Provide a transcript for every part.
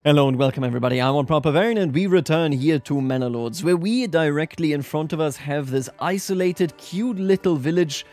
Hello and welcome everybody, I'm OneProperVarian and we return here to Manor Lords, where we directly in front of us have this isolated, cute little village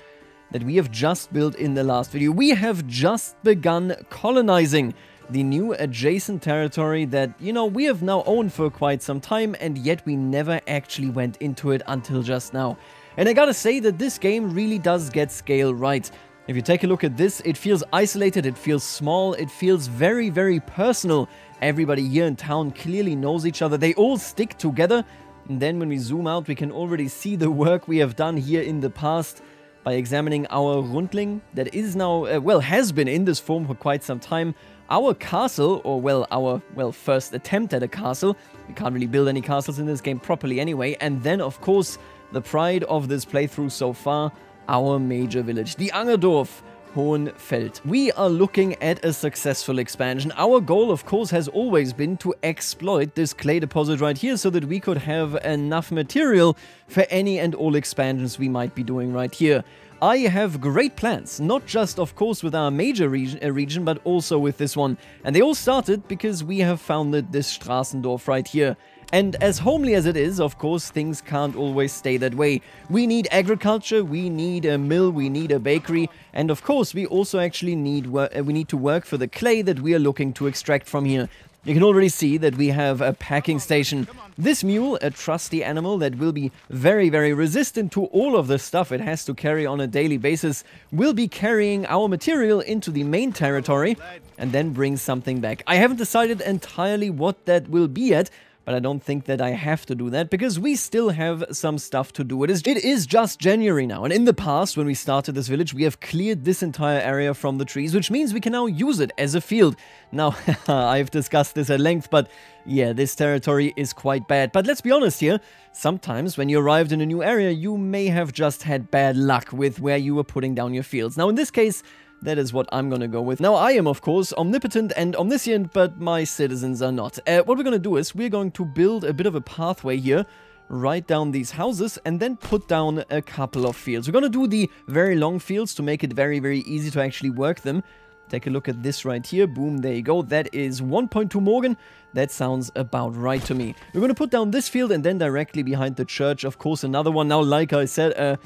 that we have just built in the last video. We have just begun colonizing the new adjacent territory that, we have now owned for quite some time, and yet we never actually went into it until just now. And I gotta say that this game really does get scale right. If you take a look at this, it feels isolated, it feels small, it feels very, very personal. Everybody here in town clearly knows each other, they all stick together. And then when we zoom out, we can already see the work we have done here in the past by examining our Rundling that is now, has been in this form for quite some time. Our castle, or our first attempt at a castle. We can't really build any castles in this game properly anyway. And then, of course, the pride of this playthrough so far, our major village, the Angerdorf Hohenfeld. We are looking at a successful expansion. Our goal, of course, has always been to exploit this clay deposit right here so that we could have enough material for any and all expansions we might be doing right here. I have great plans, not just, of course, with our major region, but also with this one. And they all started because we have founded this Straßendorf right here. And as homely as it is, of course, things can't always stay that way. We need agriculture, we need a mill, we need a bakery, and of course, we also actually need to work for the clay that we are looking to extract from here. You can already see that we have a packing station. This mule, a trusty animal that will be very, very resistant to all of the stuff it has to carry on a daily basis, will be carrying our material into the main territory and then bring something back. I haven't decided entirely what that will be yet, but I don't think that I have to do that, because we still have some stuff to do. It is just January now, and in the past, when we started this village, we have cleared this entire area from the trees, which means we can now use it as a field. Now, I've discussed this at length, but yeah, this territory is quite bad. But let's be honest here, sometimes when you arrived in a new area, you may have just had bad luck with where you were putting down your fields. Now, in this case, that is what I'm gonna go with. Now, I am, of course, omnipotent and omniscient, but my citizens are not. What we're gonna do is we're going to build a bit of a pathway here, right down these houses, and then put down a couple of fields. We're gonna do the very long fields to make it very, very easy to actually work them. Take a look at this right here. Boom, there you go. That is 1.2 Morgan. That sounds about right to me. We're gonna put down this field, and then directly behind the church, of course, another one. Now, like I said,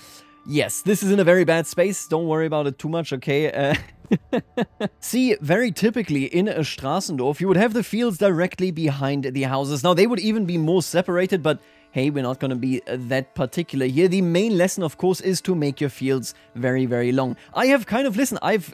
yes, this is in a very bad space. Don't worry about it too much, okay? See, very typically in a Straßendorf, you would have the fields directly behind the houses. Now, they would even be more separated, but hey, we're not going to be that particular here. The main lesson, of course, is to make your fields very, very long. I have kind of, I've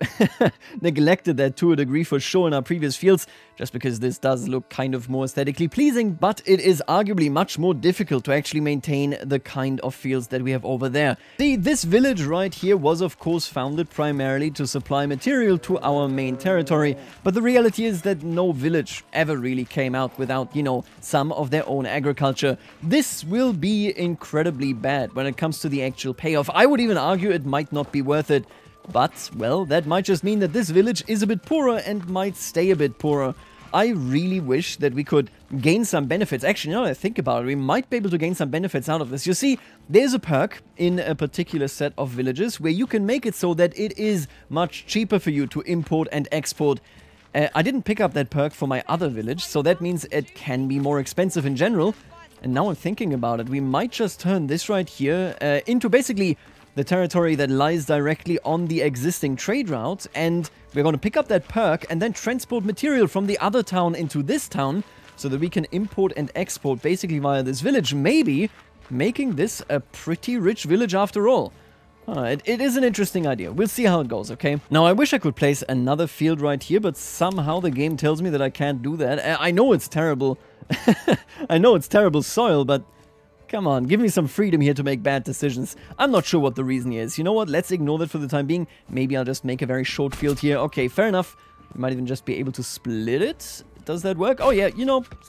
neglected that to a degree for sure in our previous fields, just because this does look kind of more aesthetically pleasing, but it is arguably much more difficult to actually maintain the kind of fields that we have over there. See, this village right here was, of course, founded primarily to supply material to our main territory, but the reality is that no village ever really came out without, some of their own agriculture. This will be incredibly bad when it comes to the actual payoff. I would even argue it might not be worth it. But, well, that might just mean that this village is a bit poorer and might stay a bit poorer. I really wish that we could gain some benefits. Actually, now that I think about it, we might be able to gain some benefits out of this. You see, there's a perk in a particular set of villages where you can make it so that it is much cheaper for you to import and export. I didn't pick up that perk for my other village, so that means it can be more expensive in general. And now I'm thinking about it, we might just turn this right here into basically the territory that lies directly on the existing trade route, and we're going to pick up that perk and then transport material from the other town into this town so that we can import and export basically via this village, maybe making this a pretty rich village after all. It is an interesting idea. We'll see how it goes, okay? Now, I wish I could place another field right here, but somehow the game tells me that I can't do that. I know it's terrible. I know it's terrible soil, but come on, give me some freedom here to make bad decisions. I'm not sure what the reason is. You know what? Let's ignore that for the time being. Maybe I'll just make a very short field here. Okay, fair enough. We might even just be able to split it. Does that work? Oh yeah,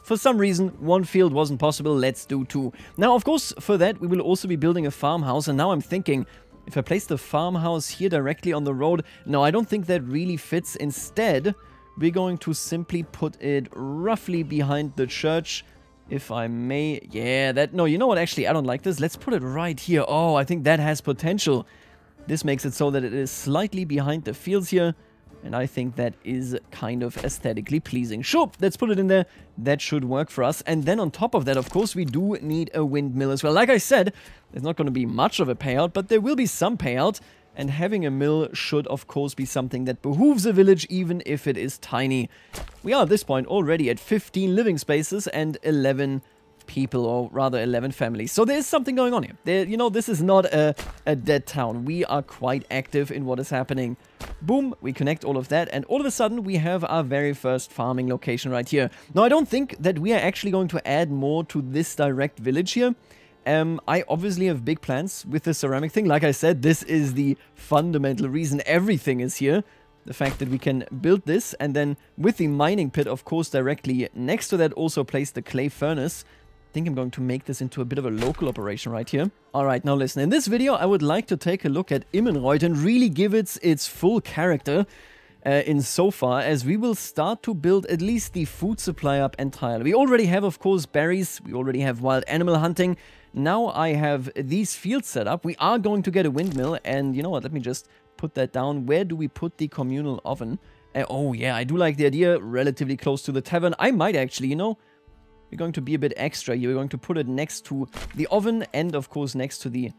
for some reason, one field wasn't possible. Let's do two. Now, of course, for that, we will also be building a farmhouse. And now I'm thinking, if I place the farmhouse here directly on the road, no, I don't think that really fits. Instead, we're going to simply put it roughly behind the church. If I may, yeah, no, you know what, actually, I don't like this. Let's put it right here. Oh, I think that has potential. This makes it so that it is slightly behind the fields here. And I think that is kind of aesthetically pleasing. Sure, let's put it in there. That should work for us. And then on top of that, of course, we do need a windmill as well. Like I said, there's not going to be much of a payout, but there will be some payout. And having a mill should, of course, be something that behooves a village, even if it is tiny. We are at this point already at 15 living spaces and 11 people, or rather 11 families. So there's something going on here. You know, this is not a dead town. We are quite active in what is happening. Boom, we connect all of that, and all of a sudden we have our very first farming location right here. Now, I don't think that we are actually going to add more to this direct village here. I obviously have big plans with the ceramic thing. Like I said, this is the fundamental reason everything is here. The fact that we can build this, and then with the mining pit, of course, directly next to that, also place the clay furnace. I think I'm going to make this into a bit of a local operation right here. Alright, now listen, in this video I would like to take a look at Immenreuth and really give it its full character insofar as we will start to build at least the food supply up entirely. We already have, of course, berries, we already have wild animal hunting. Now I have these fields set up. We are going to get a windmill, and you know what, let me just put that down. Where do we put the communal oven? Oh yeah, I do like the idea, relatively close to the tavern. I might actually, you know, we're going to be a bit extra here. We're going to put it next to the oven and, of course, next to the...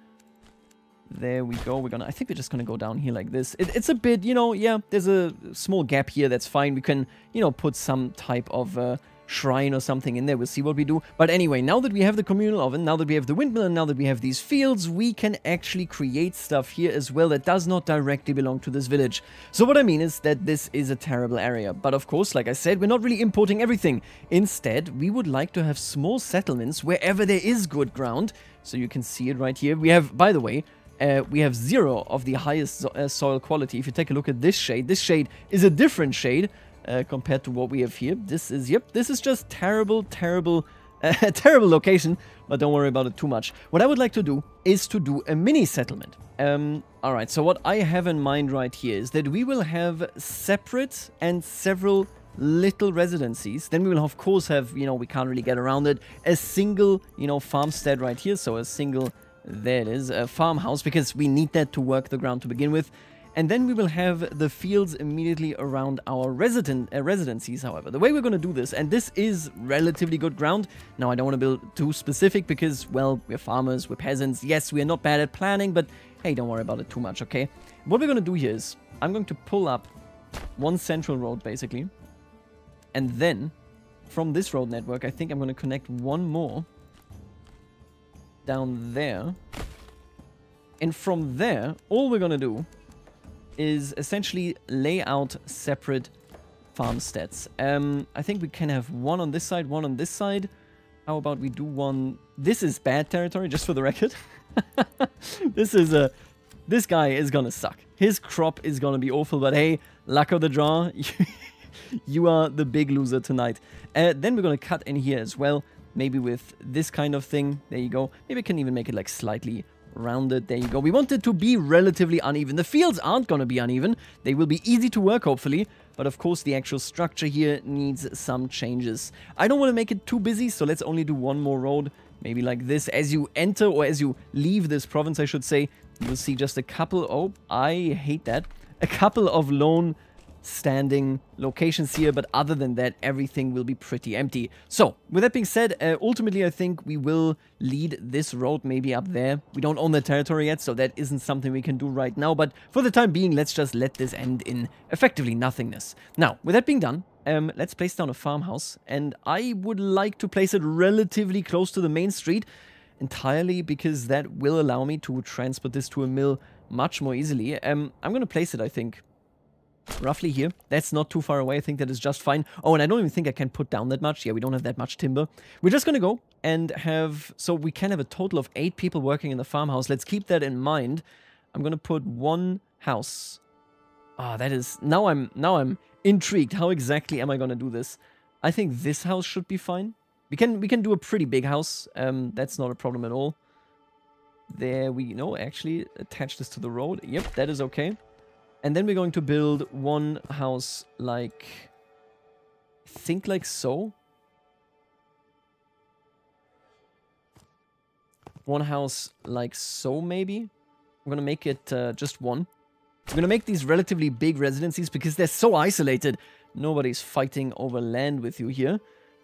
There we go. I think we're just going to go down here like this. It's a bit, you know, yeah, there's a small gap here. That's fine. We can, you know, put some type of shrine or something in there. We'll see what we do. But anyway, now that we have the communal oven, now that we have the windmill, and now that we have these fields, we can actually create stuff here as well that does not directly belong to this village. So what I mean is that this is a terrible area. But of course, like I said, we're not really importing everything. Instead, we would like to have small settlements wherever there is good ground. So you can see it right here. We have, by the way, we have 0 of the highest soil quality. If you take a look at this shade is a different shade compared to what we have here. This is, yep, this is just terrible, terrible location, but don't worry about it too much. What I would like to do is to do a mini settlement. Alright, so what I have in mind right here is that we will have separate and several little residencies. Then we will, of course, have, you know, we can't really get around it, a single, you know, farmstead right here. So a single... There it is, a farmhouse, because we need that to work the ground to begin with. And then we will have the fields immediately around our residencies, however. The way we're going to do this, and this is relatively good ground. Now, I don't want to build too specific because, well, we're farmers, we're peasants. Yes, we are not bad at planning, but hey, don't worry about it too much, okay? What we're going to do here is, I'm going to pull up one central road, basically. And then, from this road network, I think I'm going to connect one more down there, and from there all we're gonna do is essentially lay out separate farmsteads. I think we can have one on this side, one on this side. How about we do one... This is bad territory, just for the record. This guy is gonna suck. His crop is gonna be awful, but hey, luck of the draw. You are the big loser tonight. Then we're gonna cut in here as well. Maybe with this kind of thing. There you go. Maybe I can even make it like slightly rounded. There you go. We want it to be relatively uneven. The fields aren't going to be uneven. They will be easy to work, hopefully. But of course, the actual structure here needs some changes. I don't want to make it too busy, so let's only do one more road. Maybe like this. As you enter, or as you leave this province, I should say, you'll see just a couple... Oh, I hate that. A couple of lone standing locations here, but other than that, everything will be pretty empty. So, with that being said, ultimately I think we will lead this road maybe up there. We don't own the territory yet, so that isn't something we can do right now, but for the time being, let's just let this end in effectively nothingness. Now, with that being done, let's place down a farmhouse, and I would like to place it relatively close to the main street, entirely because that will allow me to transport this to a mill much more easily. I'm going to place it, I think, roughly here. That's not too far away. I think that is just fine. Oh, and I don't even think I can put down that much. Yeah, we don't have that much timber. We're just going to go and have... So we can have a total of 8 people working in the farmhouse. Let's keep that in mind. I'm going to put one house. Ah, that is... Now I'm intrigued. How exactly am I going to do this? I think this house should be fine. We can do a pretty big house. That's not a problem at all. There we go. Actually, attach this to the road. Yep, that is okay. And then we're going to build one house like... I think like so. One house like so, maybe. I'm going to make it just one. We're going to make these relatively big residencies because they're so isolated. Nobody's fighting over land with you here.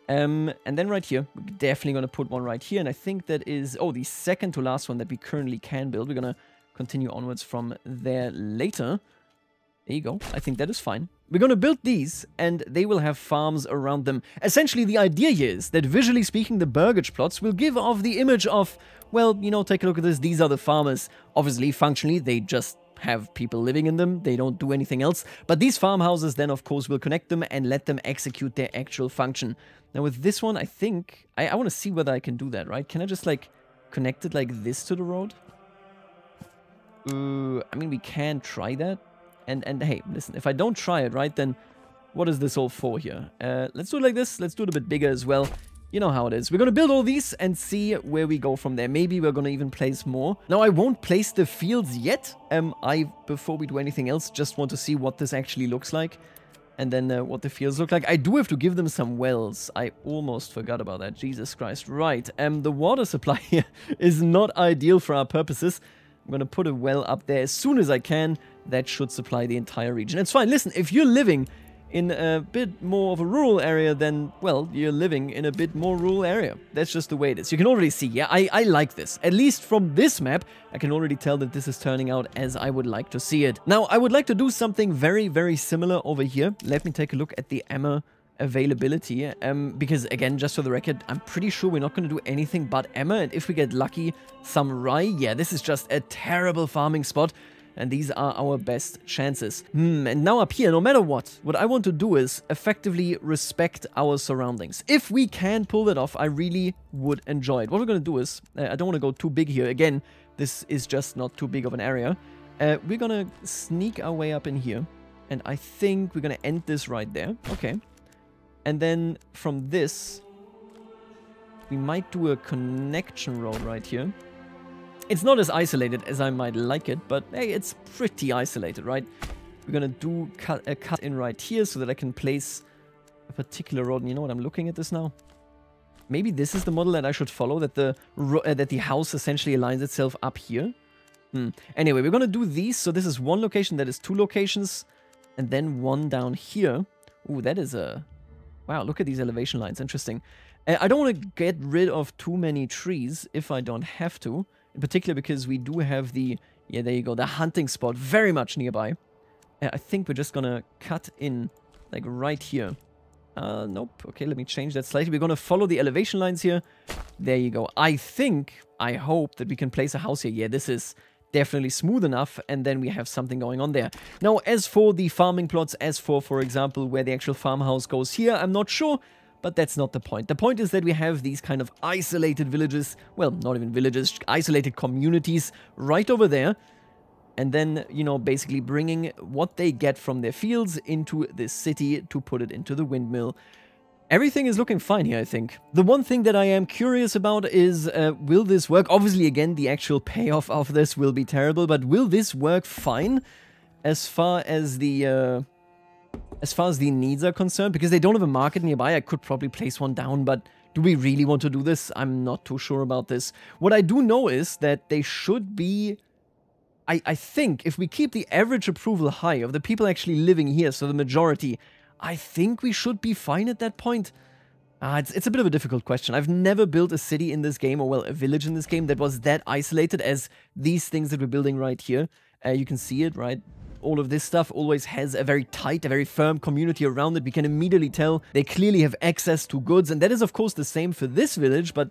And then right here, we're definitely going to put one right here. And I think that is, oh, the second to last one that we currently can build. We're going to continue onwards from there later. There you go. I think that is fine. We're going to build these, and they will have farms around them. Essentially, the idea here is that visually speaking, the burgage plots will give off the image of, well, you know, take a look at this. These are the farmers. Obviously, functionally, they just have people living in them. They don't do anything else. But these farmhouses then, of course, will connect them and let them execute their actual function. Now, with this one, I think... I want to see whether I can do that, right? Can I just, like, connect it like this to the road? I mean, we can try that. And hey, listen, if I don't try it, right, then what is this all for here? Let's do it like this. Let's do it a bit bigger as well. You know how it is. We're going to build all these and see where we go from there. Maybe we're going to even place more. Now, I won't place the fields yet. Before we do anything else, just want to see what this actually looks like. And then what the fields look like. I do have to give them some wells. I almost forgot about that. Jesus Christ. Right. The water supply here is not ideal for our purposes. I'm going to put a well up there as soon as I can. That should supply the entire region. It's fine. Listen, if you're living in a bit more of a rural area, then, well, you're living in a bit more rural area. That's just the way it is. You can already see, yeah, I like this. At least from this map, I can already tell that this is turning out as I would like to see it. Now, I would like to do something very, very similar over here. Let me take a look at the emmer availability, because again, just for the record, I'm pretty sure we're not going to do anything but emmer, and if we get lucky, some rye. Yeah, this is just a terrible farming spot. And these are our best chances. And now up here, no matter what I want to do is effectively respect our surroundings. If we can pull that off, I really would enjoy it. What we're going to do is, I don't want to go too big here. Again, this is just not too big of an area. We're going to sneak our way up in here. And I think we're going to end this right there. Okay. And then from this, we might do a connection road right here. It's not as isolated as I might like it, but hey, it's pretty isolated, right? We're gonna do a cut in right here so that I can place a particular road. And you know what? I'm looking at this now. Maybe this is the model that I should follow, that the house essentially aligns itself up here. Anyway, we're gonna do these. So this is one location, that is two locations, and then one down here. Ooh, that is a... Wow, look at these elevation lines. Interesting. I don't want to get rid of too many trees if I don't have to. In particular because we do have the... Yeah, there you go. The hunting spot very much nearby. I think we're just gonna cut in, like, right here. Nope. Okay, let me change that slightly. We're gonna follow the elevation lines here. There you go. I hope that we can place a house here. Yeah, this is definitely smooth enough, and then we have something going on there. Now, as for the farming plots, as for example, where the actual farmhouse goes here, I'm not sure, but that's not the point. The point is that we have these kind of isolated villages, well, not even villages, isolated communities right over there, and then, you know, basically bringing what they get from their fields into this city to put it into the windmill. Everything is looking fine here, I think. The one thing that I am curious about is, will this work? Obviously, again, the actual payoff of this will be terrible, but will this work fine as far as the needs are concerned? Because they don't have a market nearby. I could probably place one down, but do we really want to do this? I'm not too sure about this. What I do know is that they should be... I think if we keep the average approval high of the people actually living here, so the majority... I think we should be fine at that point. It's a bit of a difficult question. I've never built a city in this game, or well, a village in this game that was that isolated as these things that we're building right here. You can see it, right? All of this stuff always has a very tight, a very firm community around it. We can immediately tell they clearly have access to goods. And that is, of course, the same for this village, but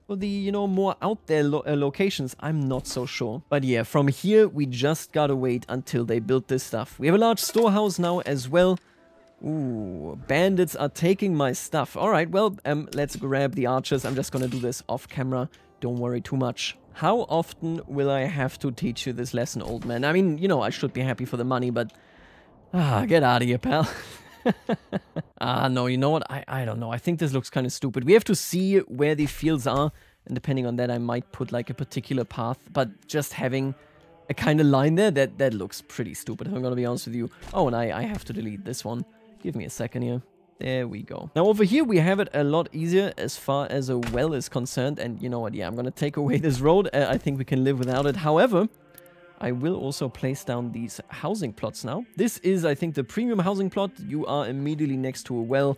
for the, you know, more out there locations, I'm not so sure. But yeah, from here, we just gotta wait until they build this stuff. We have a large storehouse now as well. Ooh, bandits are taking my stuff. Alright, well, let's grab the archers. I'm just gonna do this off camera. Don't worry too much. How often will I have to teach you this lesson, old man? I mean, you know, I should be happy for the money, but... get out of here, pal. No, you know what? I don't know. I think this looks kind of stupid. We have to see where the fields are, and depending on that, I might put, like, a particular path, but just having... a kind of line there, that looks pretty stupid, if I'm gonna be honest with you. Oh, and I have to delete this one. Give me a second here. There we go. Now over here we have it a lot easier as far as a well is concerned. And you know what? Yeah, I'm gonna take away this road. I think we can live without it. However, I will also place down these housing plots now. This is, I think, the premium housing plot. You are immediately next to a well.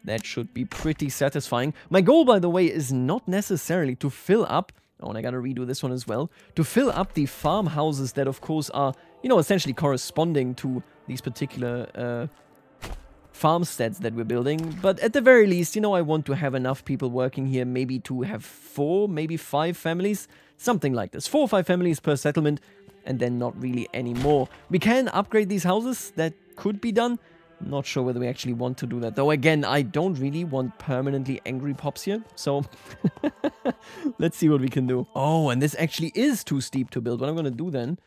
That should be pretty satisfying. My goal, by the way, is not necessarily to fill up... Oh, and I gotta redo this one as well. To fill up the farmhouses that, of course, are, you know, essentially corresponding to these particular farmsteads that we're building. But at the very least, you know, I want to have enough people working here, maybe to have 4, maybe 5 families. Something like this. 4 or 5 families per settlement, and then not really any more. We can upgrade these houses. That could be done. Not sure whether we actually want to do that. Though, again, I don't really want permanently angry pops here. So, let's see what we can do. Oh, and this actually is too steep to build. What I'm going to do then...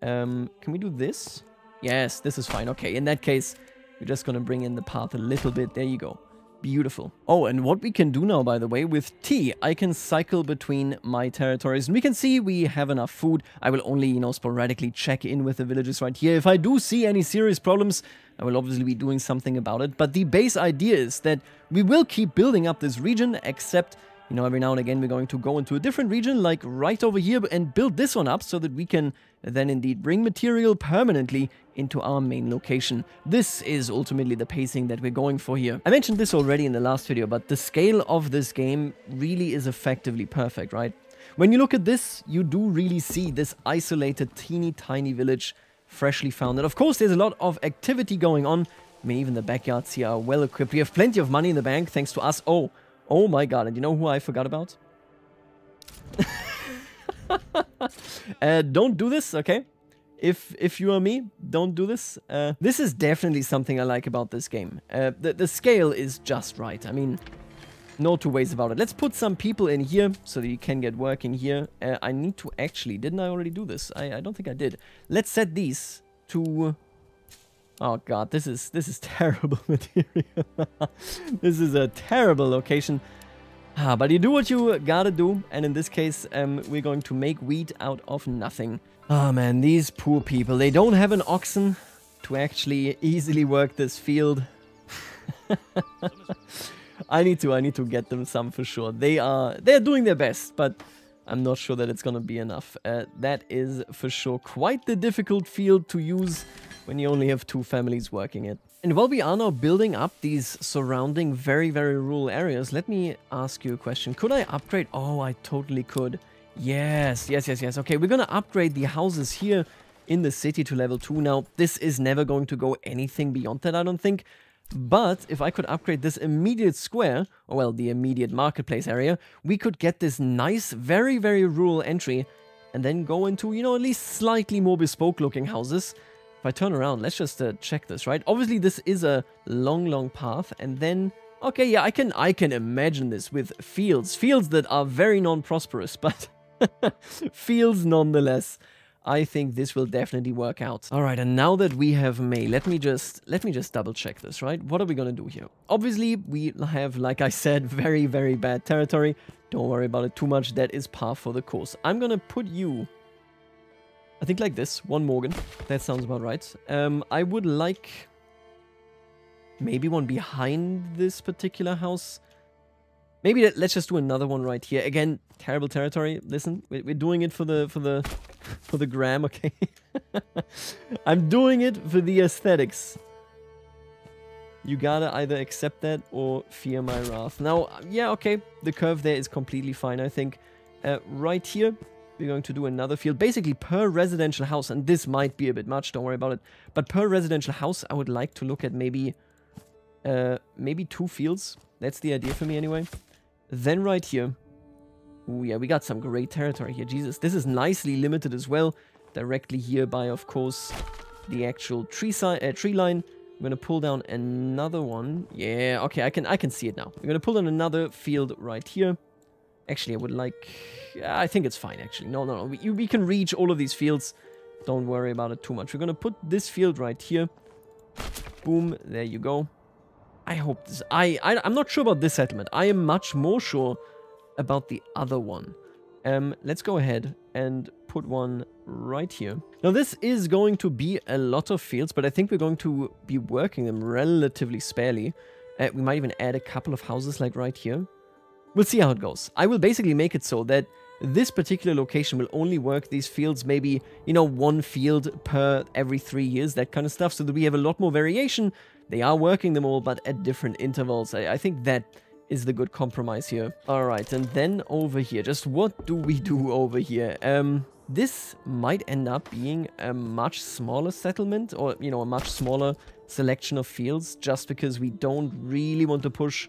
can we do this? Yes, this is fine. Okay, in that case, we're just going to bring in the path a little bit. There you go. Beautiful. Oh, and what we can do now, by the way, with T, I can cycle between my territories. And we can see we have enough food. I will only, you know, sporadically check in with the villages right here. If I do see any serious problems, I will obviously be doing something about it. But the base idea is that we will keep building up this region, except, you know, every now and again we're going to go into a different region, like right over here, and build this one up so that we can then indeed bring material permanently into our main location. This is ultimately the pacing that we're going for here. I mentioned this already in the last video, but the scale of this game really is effectively perfect, right? When you look at this, you do really see this isolated, teeny tiny village freshly founded. Of course, there's a lot of activity going on. I mean, even the backyards here are well equipped. We have plenty of money in the bank thanks to us. Oh my god, and you know who I forgot about? Don't do this, okay? If you are me, don't do this. This is definitely something I like about this game. The scale is just right. I mean, no two ways about it. Let's put some people in here so that you can get working here. I need to actually... Didn't I already do this? I don't think I did. Let's set these to... Oh god, this is terrible material. This is a terrible location. But you do what you gotta do, and in this case, we're going to make wheat out of nothing. Oh man, these poor people, they don't have an oxen to actually easily work this field. I need to get them some for sure. They're doing their best, but I'm not sure that it's gonna be enough. That is for sure quite the difficult field to use when you only have 2 families working it. And while we are now building up these surrounding very, very rural areas, let me ask you a question. Could I upgrade? Oh, I totally could. Yes. Okay, we're gonna upgrade the houses here in the city to level 2. Now, this is never going to go anything beyond that, I don't think. But if I could upgrade this immediate square, or well, the immediate marketplace area, we could get this nice, very, very rural entry and then go into, you know, at least slightly more bespoke looking houses. If I turn around, let's just check this, right? Obviously, this is a long path, and then... Okay, yeah, I can imagine this with fields. Fields that are very non-prosperous, but fields nonetheless. I think this will definitely work out. All right, and now that we have May, let me just double check this, right? What are we gonna do here? Obviously, we have, like I said, very, very bad territory. Don't worry about it too much. That is par for the course. I'm gonna put you... I think like this, 1 Morgan. That sounds about right. I would like maybe one behind this particular house. Maybe let's just do another one right here. Again, terrible territory. Listen, we're doing it for the gram, okay? I'm doing it for the aesthetics. You gotta either accept that or fear my wrath. Now, yeah, okay, the curve there is completely fine, I think. Right here, we're going to do another field, basically per residential house, and this might be a bit much, don't worry about it, but per residential house, I would like to look at maybe 2 fields. That's the idea for me anyway. Then right here, ooh, yeah, we got some great territory here, Jesus. This is nicely limited as well, directly here by, of course, the actual tree line. I'm gonna pull down another one. Yeah, okay, I can see it now. We're gonna pull down another field right here. Actually, I would like... I think it's fine, actually. No. We can reach all of these fields. Don't worry about it too much. We're going to put this field right here. Boom. There you go. I hope this... I'm not sure about this settlement. I am much more sure about the other one. Let's go ahead and put one right here. Now, this is going to be a lot of fields, but I think we're going to be working them relatively sparely. We might even add a couple of houses like right here. We'll see how it goes. I will basically make it so that this particular location will only work these fields maybe, you know, 1 field per every 3 years, that kind of stuff, so that we have a lot more variation. They are working them all, but at different intervals. I think that is the good compromise here. Alright, and then over here, just what do we do over here? This might end up being a much smaller settlement, or, you know, a much smaller selection of fields, just because we don't really want to push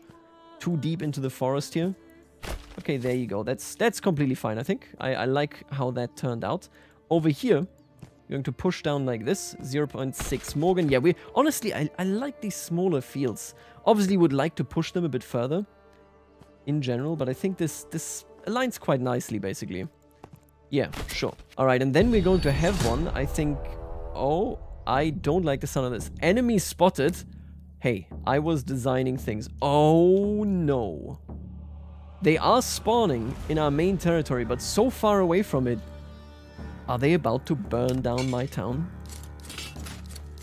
too deep into the forest here. Okay, there you go. That's completely fine, I think. I like how that turned out. Over here, we're going to push down like this. 0.6 Morgan. Yeah, we honestly, I like these smaller fields. Obviously, would like to push them a bit further in general, but I think this aligns quite nicely, basically. Yeah, sure. Alright, and then we're going to have one, I think... Oh, I don't like the sound of this. Enemy spotted. Hey, I was designing things. Oh, no. They are spawning in our main territory, but so far away from it. Are they about to burn down my town?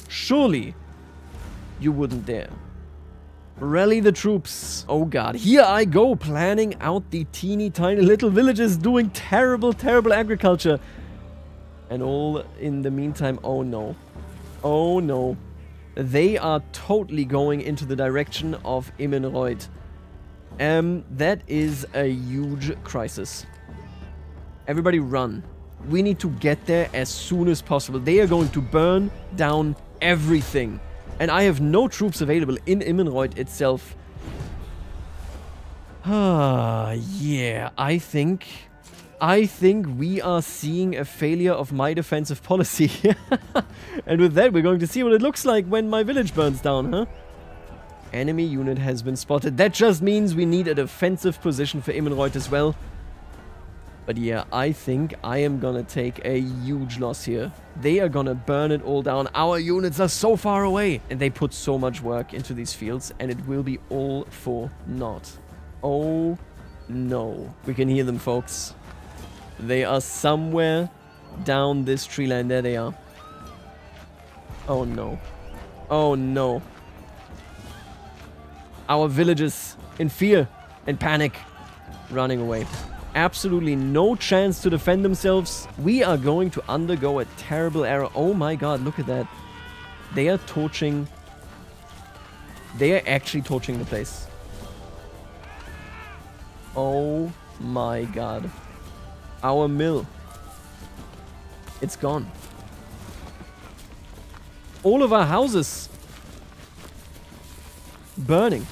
Surely you wouldn't dare. Rally the troops. Oh god, here I go, planning out the teeny tiny little villages, doing terrible, terrible agriculture. And all in the meantime, oh no. Oh no. They are totally going into the direction of Immenreuth. That is a huge crisis. Everybody run. We need to get there as soon as possible. They are going to burn down everything. And I have no troops available in Immenreuth itself. Ah, yeah, I think we are seeing a failure of my defensive policy. And with that, we're going to see what it looks like when my village burns down, huh? Enemy unit has been spotted. That just means we need a defensive position for Immenreuth as well. But yeah, I think I am gonna take a huge loss here. They are gonna burn it all down. Our units are so far away. And they put so much work into these fields. And it will be all for naught. Oh no. We can hear them, folks. They are somewhere down this tree line. There they are. Oh no. Oh no. Our villagers in fear and panic, running away. Absolutely no chance to defend themselves. We are going to undergo a terrible error. Oh my god, look at that. They are torching. They are actually torching the place. Oh my god. Our mill. It's gone. All of our houses burning.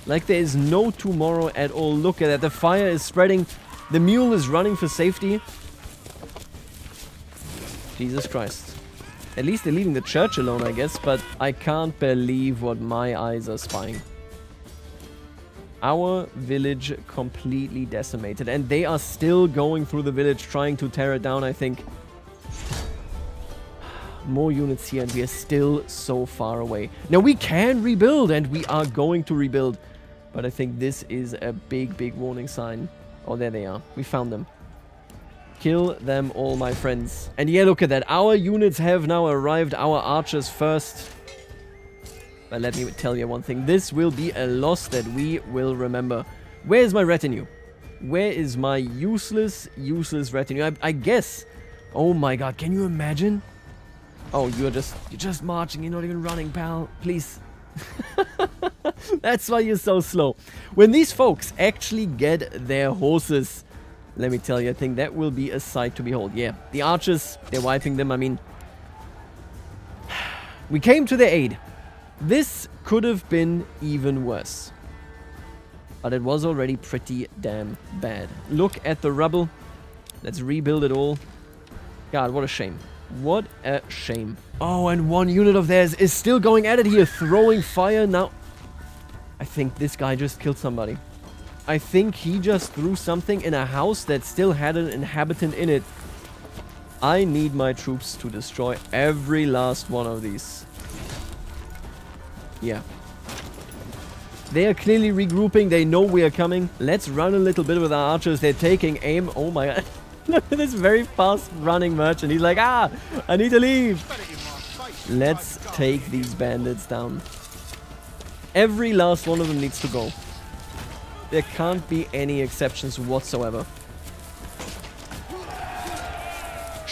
Like there is no tomorrow at all. Look at that. The fire is spreading. The mule is running for safety. Jesus Christ. At least they're leaving the church alone, I guess. But I can't believe what my eyes are spying. Our village completely decimated. And they are still going through the village trying to tear it down, I think. More units here and we are still so far away. Now we can rebuild and we are going to rebuild. But I think this is a big, big warning sign. Oh, there they are. We found them. Kill them all, my friends. And yeah, look at that. Our units have now arrived. Our archers first. But let me tell you one thing. This will be a loss that we will remember. Where is my retinue? Where is my useless retinue? I guess. Oh my god, can you imagine? Oh, you're just marching. You're not even running, pal. Please. That's why you're so slow. When these folks actually get their horses, let me tell you, I think that will be a sight to behold. Yeah, the archers, they're wiping them. I mean, we came to their aid. This could have been even worse. But it was already pretty damn bad. Look at the rubble. Let's rebuild it all. God, what a shame. What a shame. Oh, and one unit of theirs is still going at it here, throwing fire. Now, I think this guy just killed somebody. I think he just threw something in a house that still had an inhabitant in it. I need my troops to destroy every last one of these. Yeah. They are clearly regrouping. They know we are coming. Let's run a little bit with our archers. They're taking aim. Oh my god. Look at this very fast running merchant. He's like, ah, I need to leave. Let's take these bandits down. Every last one of them needs to go. There can't be any exceptions whatsoever.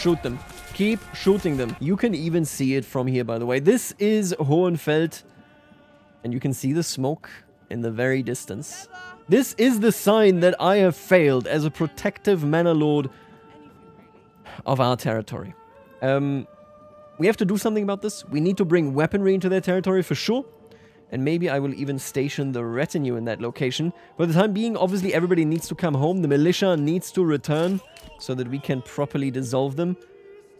Shoot them. Keep shooting them. You can even see it from here, by the way. This is Hohenfeld. And you can see the smoke in the very distance. This is the sign that I have failed as a protective manor lord of our territory. We have to do something about this. We need to bring weaponry into their territory for sure. And maybe I will even station the retinue in that location. For the time being, obviously everybody needs to come home. The militia needs to return so that we can properly dissolve them.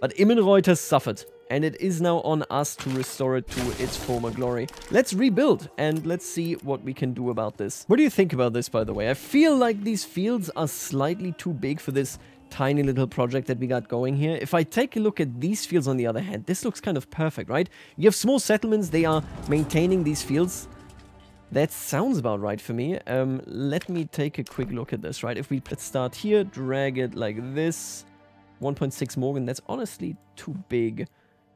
But Immenreuth has suffered. And it is now on us to restore it to its former glory. Let's rebuild and let's see what we can do about this. What do you think about this, by the way? I feel like these fields are slightly too big for this tiny little project that we got going here. If I take a look at these fields on the other hand, this looks kind of perfect, right? You have small settlements, they are maintaining these fields. That sounds about right for me. Let me take a quick look at this, right? If we let's start here, drag it like this. 1.6 Morgan, that's honestly too big.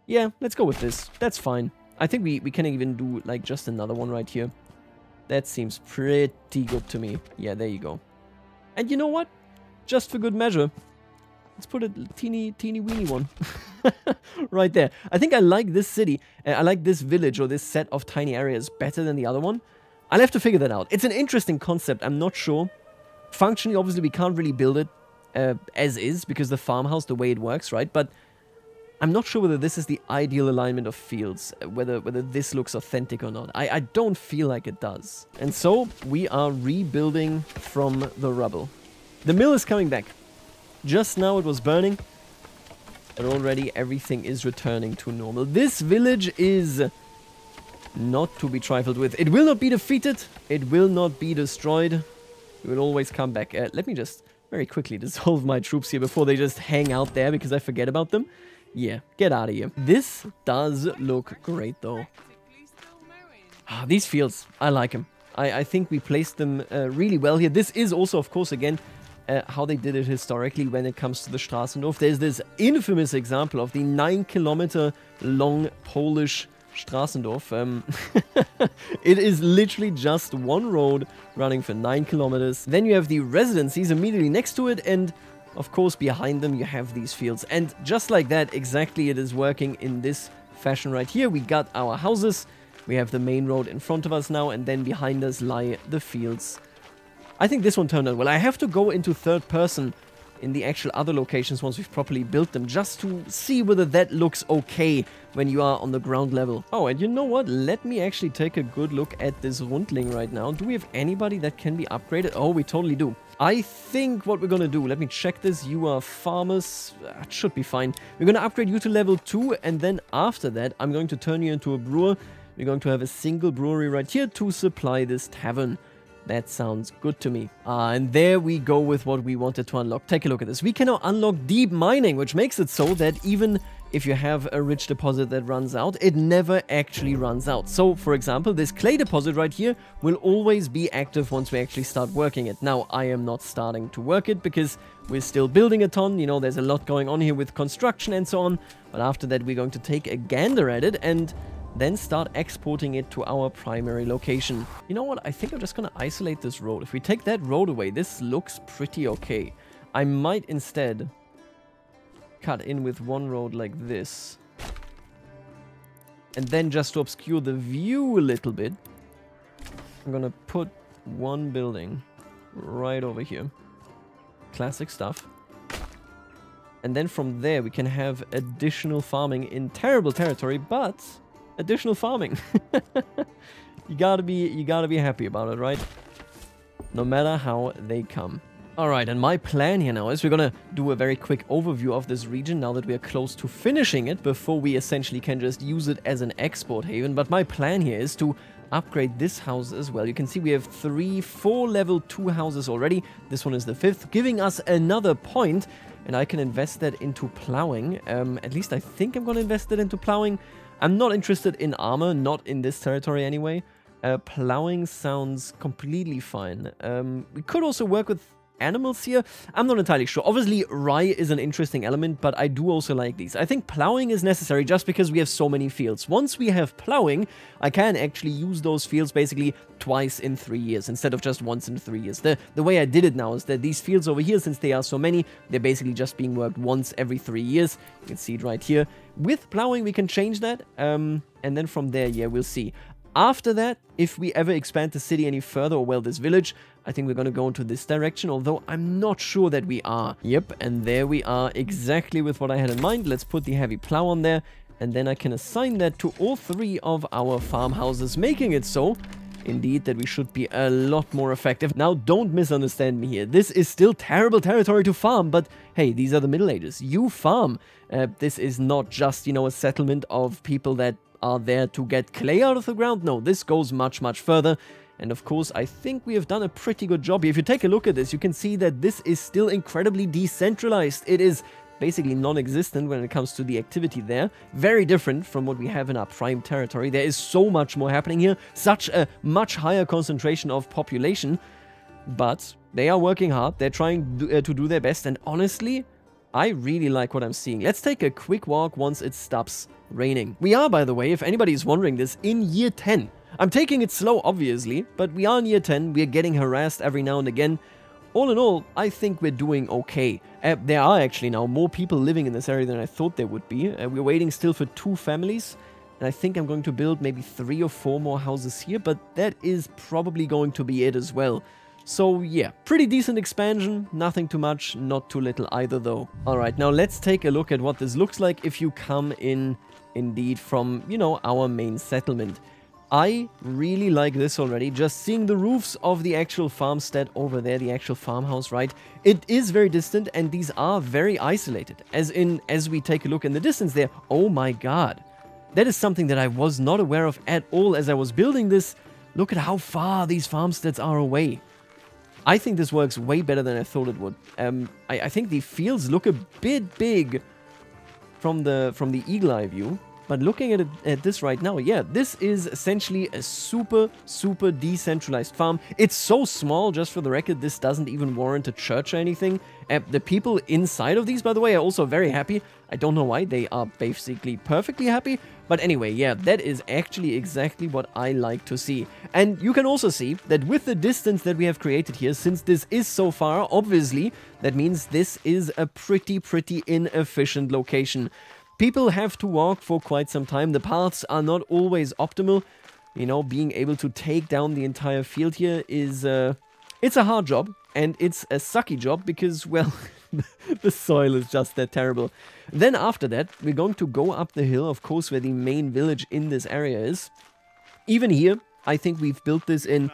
Yeah, let's go with this. That's fine. I think we can even do like just another one right here. That seems pretty good to me. Yeah, there you go. And you know what? Just for good measure, let's put a teeny weeny one right there. I think I like this city. I like this village or this set of tiny areas better than the other one. I'll have to figure that out. It's an interesting concept. I'm not sure. Functionally, obviously, we can't really build it as is because the farmhouse, the way it works, right? But I'm not sure whether this is the ideal alignment of fields, whether this looks authentic or not. I don't feel like it does. And so we are rebuilding from the rubble. The mill is coming back. Just now it was burning, but already everything is returning to normal. This village is not to be trifled with. It will not be defeated. It will not be destroyed. It will always come back. Let me just very quickly dissolve my troops here before they just hang out there because I forget about them. Yeah, get out of here. This does look great though. These fields, I like them. I think we placed them really well here. This is also, of course, again, how they did it historically when it comes to the Straßendorf. There's this infamous example of the 9-kilometer long Polish Straßendorf. It is literally just one road running for 9 kilometers. Then you have the residencies immediately next to it, and of course behind them you have these fields. And just like that, exactly, it is working in this fashion right here. We got our houses, we have the main road in front of us now, and then behind us lie the fields. I think this one turned out well. I have to go into third person in the actual other locations once we've properly built them, just to see whether that looks okay when you are on the ground level. Oh, and you know what? Let me actually take a good look at this Rundling right now. Do we have anybody that can be upgraded? Oh, we totally do. I think what we're gonna do, let me check this. You are farmers. That should be fine. We're gonna upgrade you to level 2, and then after that, I'm going to turn you into a brewer. We're going to have a single brewery right here to supply this tavern. That sounds good to me. And there we go with what we wanted to unlock. Take a look at this. We can now unlock deep mining, which makes it so that even if you have a rich deposit that runs out, it never actually runs out. So, for example, this clay deposit right here will always be active once we actually start working it. Now, I am not starting to work it because we're still building a ton. You know, there's a lot going on here with construction and so on. But after that, we're going to take a gander at it and then start exporting it to our primary location. You know what? I think I'm just going to isolate this road. If we take that road away, this looks pretty okay. I might instead cut in with one road like this. And then just to obscure the view a little bit, I'm going to put one building right over here. Classic stuff. And then from there, we can have additional farming in terrible territory, but additional farming. you gotta be happy about it, right? No matter how they come. Alright, and my plan here now is we're gonna do a very quick overview of this region now that we are close to finishing it before we essentially can just use it as an export haven. But my plan here is to upgrade this house as well. You can see we have 4 level 2 houses already. This one is the 5th, giving us another point, and I can invest that into plowing. At least I think I'm gonna invest it into plowing. I'm not interested in armor, not in this territory anyway. Plowing sounds completely fine. We could also work with animals here? I'm not entirely sure. Obviously, rye is an interesting element, but I do also like these. I think plowing is necessary just because we have so many fields. Once we have plowing, I can actually use those fields basically twice in 3 years instead of just once in 3 years. The way I did it now is that these fields over here, since they are so many, they're basically just being worked once every 3 years. You can see it right here. With plowing, we can change that, and then from there, yeah, we'll see. After that, if we ever expand the city any further, or well, this village, I think we're going to go into this direction, although I'm not sure that we are. Yep, and there we are, exactly with what I had in mind. Let's put the heavy plow on there, and then I can assign that to all 3 of our farmhouses, making it so, indeed, that we should be a lot more effective. Now, don't misunderstand me here. This is still terrible territory to farm, but hey, these are the Middle Ages. You farm. This is not just, you know, a settlement of people that are there to get clay out of the ground. No, this goes much, much further. And of course, I think we have done a pretty good job here. If you take a look at this, you can see that this is still incredibly decentralized. It is basically non-existent when it comes to the activity there. Very different from what we have in our prime territory. There is so much more happening here. Such a much higher concentration of population. But they are working hard. They're trying to do their best. And honestly, I really like what I'm seeing. Let's take a quick walk once it stops raining. We are, by the way, if anybody is wondering this, in year 10. I'm taking it slow, obviously, but we are in year 10. We're getting harassed every now and again. All in all, I think we're doing okay. There are actually now more people living in this area than I thought there would be. We're waiting still for 2 families. And I think I'm going to build maybe 3 or 4 more houses here, but that is probably going to be it as well. So yeah, pretty decent expansion, nothing too much, not too little either though. Alright, now let's take a look at what this looks like if you come in, indeed, from, you know, our main settlement. I really like this already, just seeing the roofs of the actual farmstead over there, the actual farmhouse, right? It is very distant and these are very isolated, as we take a look in the distance there. Oh my god, that is something that I was not aware of at all as I was building this. Look at how far these farmsteads are away. I think this works way better than I thought it would. I think the fields look a bit big from the eagle eye view, but looking at this right now, yeah, this is essentially a super decentralized farm. It's so small, just for the record, this doesn't even warrant a church or anything. The people inside of these, by the way, are also very happy. I don't know why, they are basically perfectly happy. But anyway, yeah, that is actually exactly what I like to see. And you can also see that with the distance that we have created here, since this is so far, obviously, that means this is a pretty inefficient location. People have to walk for quite some time. The paths are not always optimal. You know, being able to take down the entire field here is, it's a hard job. And it's a sucky job because, well, the soil is just that terrible. Then after that, we're going to go up the hill, of course, where the main village in this area is. Even here, I think we've built this in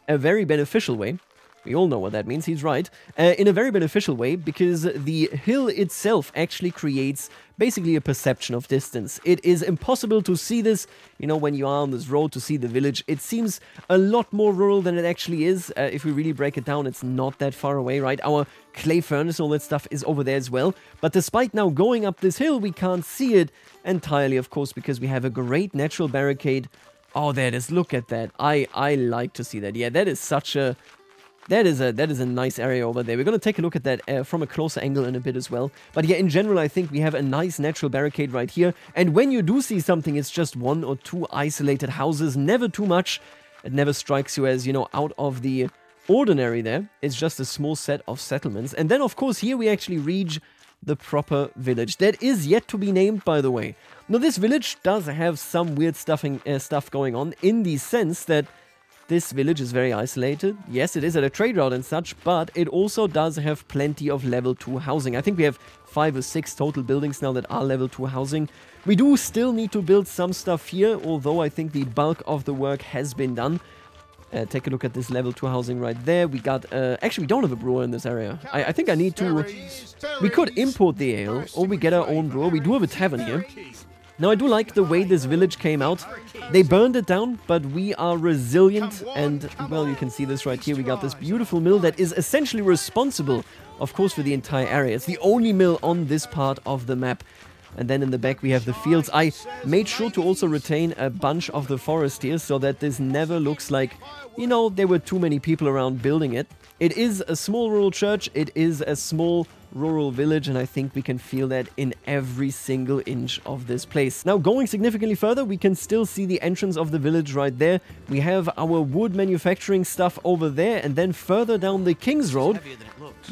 a very beneficial way. We all know what that means, he's right. In a very beneficial way, because the hill itself actually creates basically a perception of distance. It is impossible to see this, you know, when you are on this road to see the village. It seems a lot more rural than it actually is. If we really break it down, it's not that far away, right? Our clay furnace, all that stuff is over there as well. But despite now going up this hill, we can't see it entirely, of course, because we have a great natural barricade. Oh, there it is. Look at that. I like to see that. Yeah, that is such a... That is a nice area over there. We're going to take a look at that from a closer angle in a bit as well. But yeah, in general, I think we have a nice natural barricade right here. And when you do see something, it's just 1 or 2 isolated houses, never too much. It never strikes you as, you know, out of the ordinary there. It's just a small set of settlements. And then, of course, here we actually reach the proper village. That is yet to be named, by the way. Now, this village does have some weird stuff going on in the sense that this village is very isolated. Yes, it is at a trade route and such, but it also does have plenty of level 2 housing. I think we have 5 or 6 total buildings now that are level 2 housing. We do still need to build some stuff here, although I think the bulk of the work has been done. Take a look at this level 2 housing right there. We got... actually, we don't have a brewer in this area. I think I need to... We could import the ale, or we get our own brewer. We do have a tavern here. Now, I do like the way this village came out. They burned it down, but we are resilient, and, well, you can see this right here. We got this beautiful mill that is essentially responsible, of course, for the entire area. It's the only mill on this part of the map. And then in the back we have the fields. I made sure to also retain a bunch of the forest here so that this never looks like, you know, there were too many people around building it. It is a small rural church, it is a small rural village, and I think we can feel that in every single inch of this place. Now, going significantly further, we can still see the entrance of the village right there. We have our wood manufacturing stuff over there, and then further down the King's Road,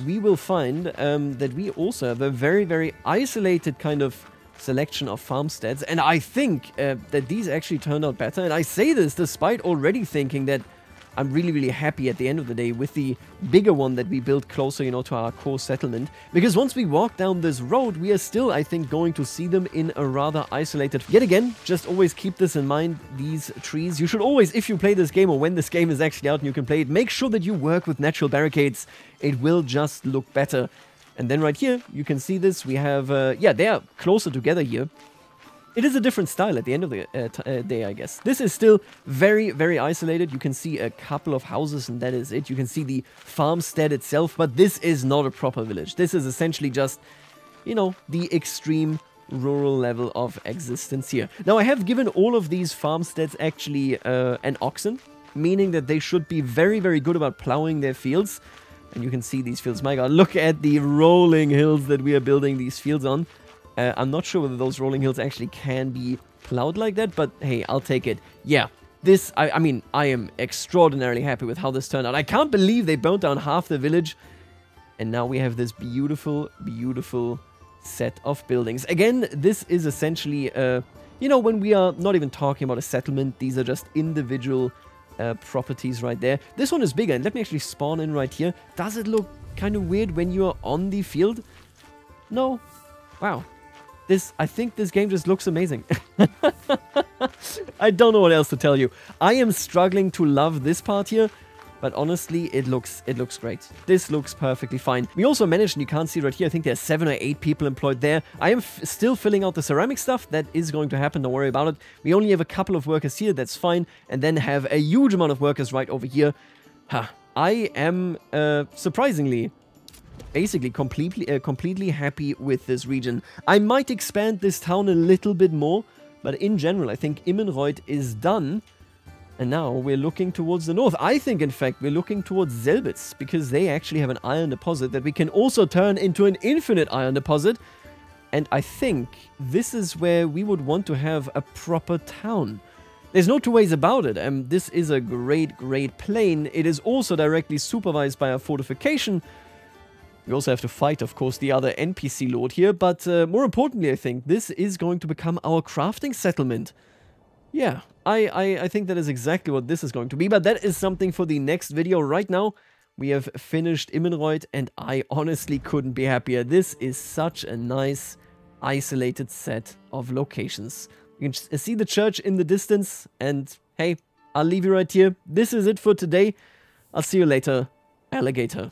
we will find that we also have a very, very isolated kind of selection of farmsteads, and I think that these actually turned out better, and I say this despite already thinking that I'm really, really happy at the end of the day with the bigger one that we built closer, you know, to our core settlement. Because once we walk down this road, we are still, I think, going to see them in a rather isolated... Yet again, just always keep this in mind, these trees. You should always, if you play this game or when this game is actually out and you can play it, make sure that you work with natural barricades. It will just look better. And then right here, you can see this. We have, yeah, they are closer together here. It is a different style at the end of the day, I guess. This is still very, very isolated. You can see a couple of houses and that is it. You can see the farmstead itself, but this is not a proper village. This is essentially just, you know, the extreme rural level of existence here. Now, I have given all of these farmsteads actually an oxen, meaning that they should be very, very good about plowing their fields. And you can see these fields. My God, look at the rolling hills that we are building these fields on. I'm not sure whether those rolling hills actually can be plowed like that, but hey, I'll take it. Yeah, this, I mean, I am extraordinarily happy with how this turned out. I can't believe they burnt down half the village, and now we have this beautiful, beautiful set of buildings. Again, this is essentially, you know, when we are not even talking about a settlement, these are just individual properties right there. This one is bigger, and let me actually spawn in right here. Does it look kind of weird when you are on the field? No. Wow. I think this game just looks amazing. I don't know what else to tell you. I am struggling to love this part here, but honestly, it looks great. This looks perfectly fine. We also managed, and you can't see right here, I think there's 7 or 8 people employed there. I am still filling out the ceramic stuff. That is going to happen, don't worry about it. We only have a couple of workers here, that's fine, and then have a huge amount of workers right over here. I am, surprisingly... basically completely happy with this region. I might expand this town a little bit more, but in general, I think Immenreuth is done. And now we're looking towards the north. I think, in fact, we're looking towards Selbitz, because they actually have an iron deposit that we can also turn into an infinite iron deposit. And I think this is where we would want to have a proper town. There's no two ways about it. This is a great, great plain. It is also directly supervised by a fortification. We also have to fight, of course, the other NPC lord here, but more importantly, I think, this is going to become our crafting settlement. Yeah, I think that is exactly what this is going to be, but that is something for the next video. Right now, we have finished Immenreuth, and I honestly couldn't be happier. This is such a nice, isolated set of locations. You can see the church in the distance, and hey, I'll leave you right here. This is it for today. I'll see you later, alligator.